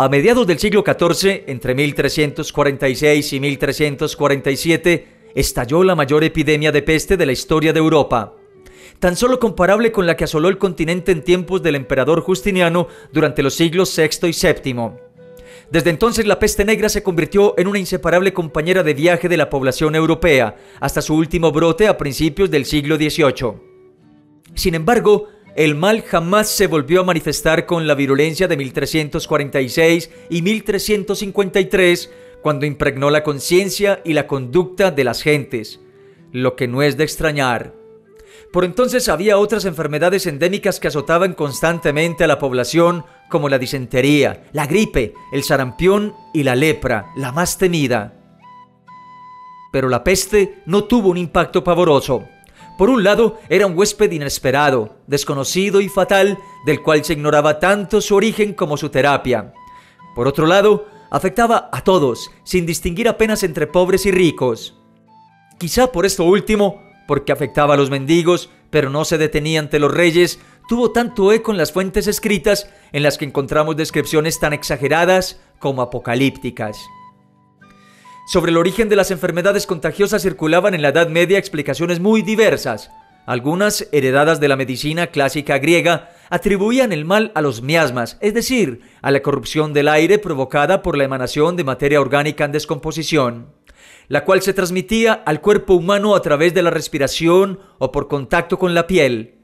A mediados del siglo XIV, entre 1346 y 1347, estalló la mayor epidemia de peste de la historia de Europa, tan solo comparable con la que asoló el continente en tiempos del emperador Justiniano durante los siglos VI y VII. Desde entonces la peste negra se convirtió en una inseparable compañera de viaje de la población europea, hasta su último brote a principios del siglo XVIII. Sin embargo, el mal jamás se volvió a manifestar con la virulencia de 1346 y 1353, cuando impregnó la conciencia y la conducta de las gentes, lo que no es de extrañar. Por entonces había otras enfermedades endémicas que azotaban constantemente a la población, como la disentería, la gripe, el sarampión y la lepra, la más temida. Pero la peste no tuvo un impacto pavoroso. Por un lado, era un huésped inesperado, desconocido y fatal, del cual se ignoraba tanto su origen como su terapia. Por otro lado, afectaba a todos, sin distinguir apenas entre pobres y ricos. Quizá por esto último, porque afectaba a los mendigos, pero no se detenía ante los reyes, tuvo tanto eco en las fuentes escritas, en las que encontramos descripciones tan exageradas como apocalípticas. Sobre el origen de las enfermedades contagiosas circulaban en la Edad Media explicaciones muy diversas. Algunas, heredadas de la medicina clásica griega, atribuían el mal a los miasmas, es decir, a la corrupción del aire provocada por la emanación de materia orgánica en descomposición, la cual se transmitía al cuerpo humano a través de la respiración o por contacto con la piel.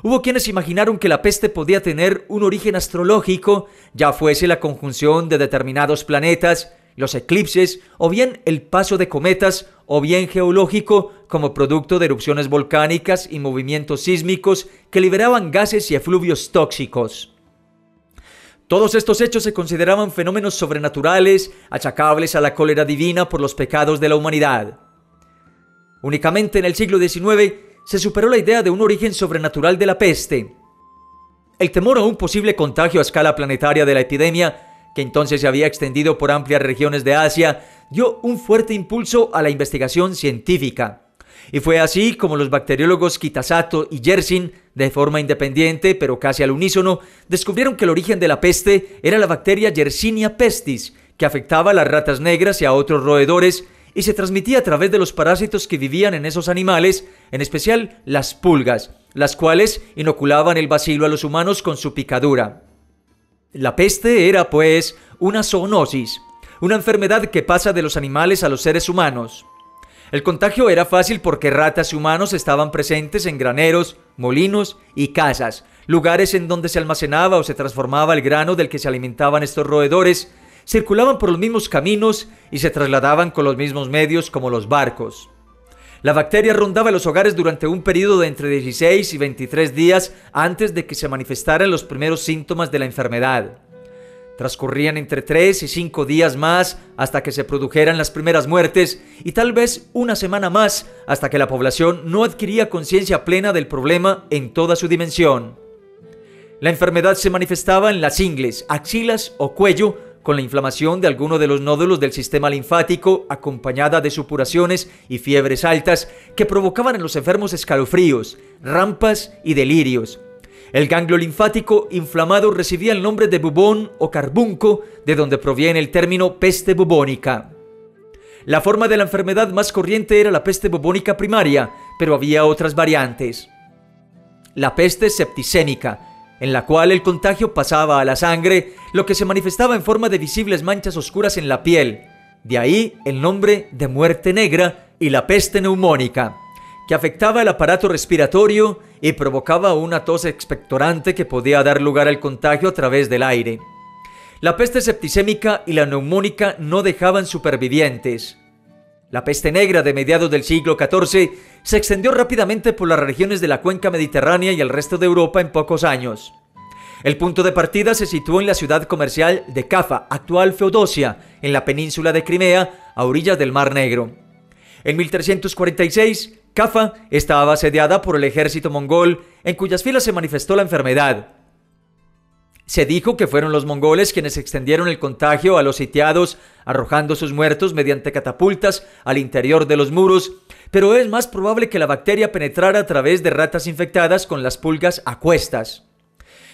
Hubo quienes imaginaron que la peste podía tener un origen astrológico, ya fuese la conjunción de determinados planetas, los eclipses, o bien el paso de cometas, o bien geológico, como producto de erupciones volcánicas y movimientos sísmicos que liberaban gases y efluvios tóxicos. Todos estos hechos se consideraban fenómenos sobrenaturales, achacables a la cólera divina por los pecados de la humanidad. Únicamente en el siglo XIX se superó la idea de un origen sobrenatural de la peste. El temor a un posible contagio a escala planetaria de la epidemia, que entonces se había extendido por amplias regiones de Asia, dio un fuerte impulso a la investigación científica. Y fue así como los bacteriólogos Kitasato y Yersin, de forma independiente pero casi al unísono, descubrieron que el origen de la peste era la bacteria Yersinia pestis, que afectaba a las ratas negras y a otros roedores, y se transmitía a través de los parásitos que vivían en esos animales, en especial las pulgas, las cuales inoculaban el bacilo a los humanos con su picadura. La peste era, pues, una zoonosis, una enfermedad que pasa de los animales a los seres humanos. El contagio era fácil porque ratas y humanos estaban presentes en graneros, molinos y casas, lugares en donde se almacenaba o se transformaba el grano del que se alimentaban estos roedores, circulaban por los mismos caminos y se trasladaban con los mismos medios como los barcos. La bacteria rondaba los hogares durante un periodo de entre 16 y 23 días antes de que se manifestaran los primeros síntomas de la enfermedad. Transcurrían entre 3 y 5 días más hasta que se produjeran las primeras muertes y tal vez una semana más hasta que la población no adquiría conciencia plena del problema en toda su dimensión. La enfermedad se manifestaba en las ingles, axilas o cuello, con la inflamación de alguno de los nódulos del sistema linfático, acompañada de supuraciones y fiebres altas que provocaban en los enfermos escalofríos, rampas y delirios. El ganglio linfático inflamado recibía el nombre de bubón o carbunco, de donde proviene el término peste bubónica. La forma de la enfermedad más corriente era la peste bubónica primaria, pero había otras variantes. La peste septicémica, en la cual el contagio pasaba a la sangre, lo que se manifestaba en forma de visibles manchas oscuras en la piel. De ahí el nombre de muerte negra, y la peste neumónica, que afectaba el aparato respiratorio y provocaba una tos expectorante que podía dar lugar al contagio a través del aire. La peste septicémica y la neumónica no dejaban supervivientes. La peste negra de mediados del siglo XIV se extendió rápidamente por las regiones de la cuenca mediterránea y el resto de Europa en pocos años. El punto de partida se situó en la ciudad comercial de Cafa, actual Feodosia, en la península de Crimea, a orillas del Mar Negro. En 1346, Cafa estaba asediada por el ejército mongol, en cuyas filas se manifestó la enfermedad. Se dijo que fueron los mongoles quienes extendieron el contagio a los sitiados, arrojando sus muertos mediante catapultas al interior de los muros, pero es más probable que la bacteria penetrara a través de ratas infectadas con las pulgas a cuestas.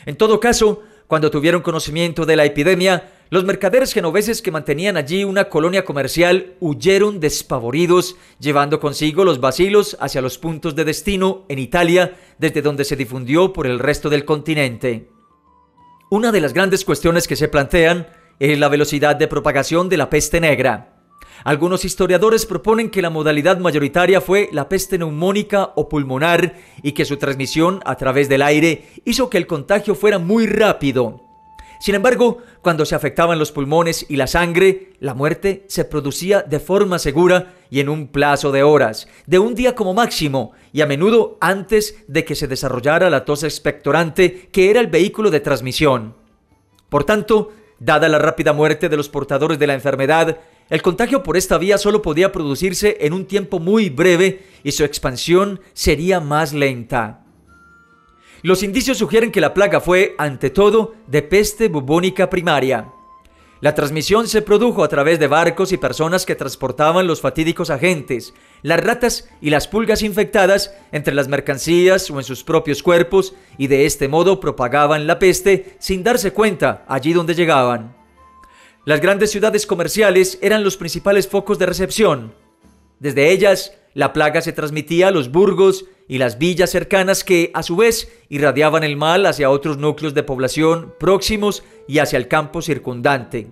En todo caso, cuando tuvieron conocimiento de la epidemia, Los mercaderes genoveses que mantenían allí una colonia comercial huyeron despavoridos, llevando consigo los bacilos hacia los puntos de destino en Italia, desde donde se difundió por el resto del continente. Una de las grandes cuestiones que se plantean es la velocidad de propagación de la peste negra. Algunos historiadores proponen que la modalidad mayoritaria fue la peste neumónica o pulmonar y que su transmisión a través del aire hizo que el contagio fuera muy rápido. Sin embargo, cuando se afectaban los pulmones y la sangre, la muerte se producía de forma segura y en un plazo de horas, de un día como máximo, y a menudo antes de que se desarrollara la tos expectorante, que era el vehículo de transmisión. Por tanto, dada la rápida muerte de los portadores de la enfermedad, el contagio por esta vía solo podía producirse en un tiempo muy breve y su expansión sería más lenta. Los indicios sugieren que la plaga fue, ante todo, de peste bubónica primaria. La transmisión se produjo a través de barcos y personas que transportaban los fatídicos agentes, las ratas y las pulgas infectadas entre las mercancías o en sus propios cuerpos, y de este modo propagaban la peste sin darse cuenta allí donde llegaban. Las grandes ciudades comerciales eran los principales focos de recepción. Desde ellas, la plaga se transmitía a los burgos y las villas cercanas que, a su vez, irradiaban el mal hacia otros núcleos de población próximos y hacia el campo circundante.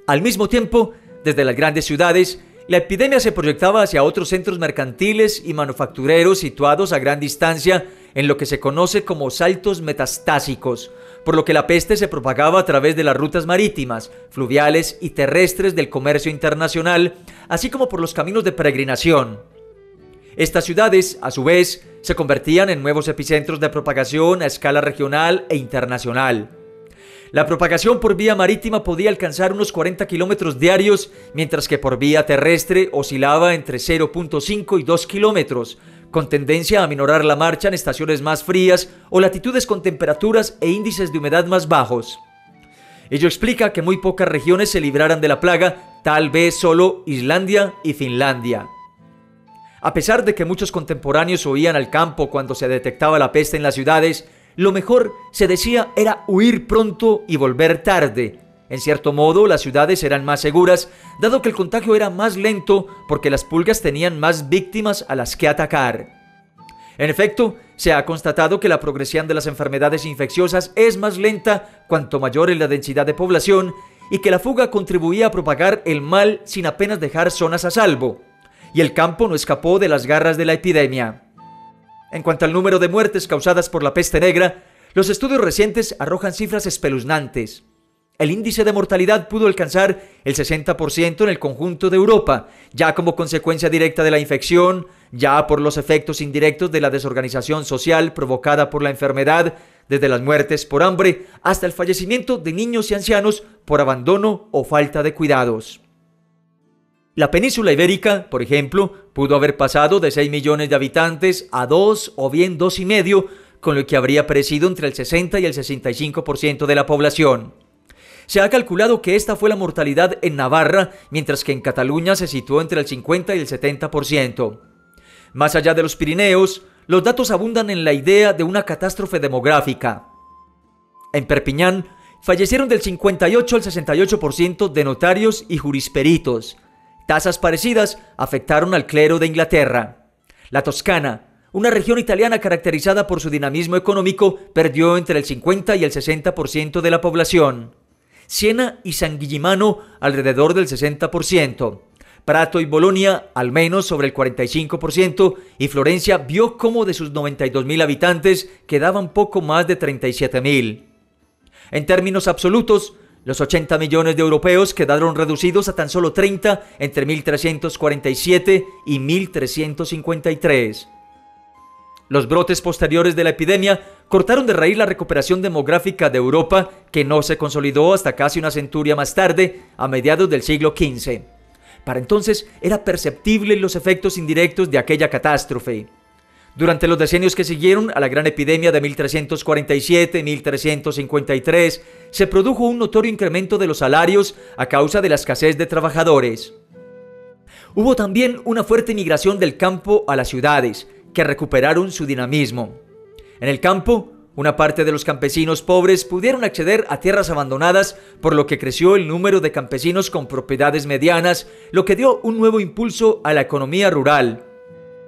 Al mismo tiempo, desde las grandes ciudades, la epidemia se proyectaba hacia otros centros mercantiles y manufactureros situados a gran distancia en lo que se conoce como saltos metastásicos, por lo que la peste se propagaba a través de las rutas marítimas, fluviales y terrestres del comercio internacional, así como por los caminos de peregrinación. Estas ciudades, a su vez, se convertían en nuevos epicentros de propagación a escala regional e internacional. La propagación por vía marítima podía alcanzar unos 40 kilómetros diarios, mientras que por vía terrestre oscilaba entre 0.5 y 2 kilómetros, con tendencia a aminorar la marcha en estaciones más frías o latitudes con temperaturas e índices de humedad más bajos. Ello explica que muy pocas regiones se libraran de la plaga, tal vez solo Islandia y Finlandia. A pesar de que muchos contemporáneos huían al campo cuando se detectaba la peste en las ciudades, lo mejor, se decía, era huir pronto y volver tarde. En cierto modo, las ciudades eran más seguras, dado que el contagio era más lento porque las pulgas tenían más víctimas a las que atacar. En efecto, se ha constatado que la progresión de las enfermedades infecciosas es más lenta cuanto mayor es la densidad de población y que la fuga contribuía a propagar el mal sin apenas dejar zonas a salvo. Y el campo no escapó de las garras de la epidemia. En cuanto al número de muertes causadas por la peste negra, los estudios recientes arrojan cifras espeluznantes. El índice de mortalidad pudo alcanzar el 60% en el conjunto de Europa, ya como consecuencia directa de la infección, ya por los efectos indirectos de la desorganización social provocada por la enfermedad, desde las muertes por hambre hasta el fallecimiento de niños y ancianos por abandono o falta de cuidados. La península ibérica, por ejemplo, pudo haber pasado de 6 millones de habitantes a 2 o bien 2,5, con lo que habría perecido entre el 60 y el 65% de la población. Se ha calculado que esta fue la mortalidad en Navarra, mientras que en Cataluña se situó entre el 50 y el 70%. Más allá de los Pirineos, los datos abundan en la idea de una catástrofe demográfica. En Perpiñán, fallecieron del 58 al 68% de notarios y jurisperitos. Tasas parecidas afectaron al clero de Inglaterra. La Toscana, una región italiana caracterizada por su dinamismo económico, perdió entre el 50 y el 60% de la población. Siena y San Gimignano alrededor del 60%. Prato y Bolonia al menos sobre el 45%, y Florencia vio cómo de sus 92.000 habitantes quedaban poco más de 37.000. En términos absolutos, los 80 millones de europeos quedaron reducidos a tan solo 30 entre 1347 y 1353. Los brotes posteriores de la epidemia cortaron de raíz la recuperación demográfica de Europa, que no se consolidó hasta casi una centuria más tarde, a mediados del siglo XV. Para entonces era perceptible los efectos indirectos de aquella catástrofe. Durante los decenios que siguieron a la gran epidemia de 1347-1353, se produjo un notorio incremento de los salarios a causa de la escasez de trabajadores. Hubo también una fuerte migración del campo a las ciudades, que recuperaron su dinamismo. En el campo, Una parte de los campesinos pobres pudieron acceder a tierras abandonadas, por lo que creció el número de campesinos con propiedades medianas, lo que dio un nuevo impulso a la economía rural.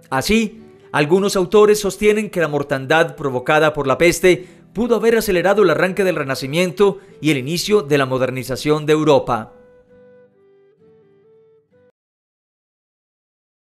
Así, algunos autores sostienen que la mortandad provocada por la peste pudo haber acelerado el arranque del Renacimiento y el inicio de la modernización de Europa.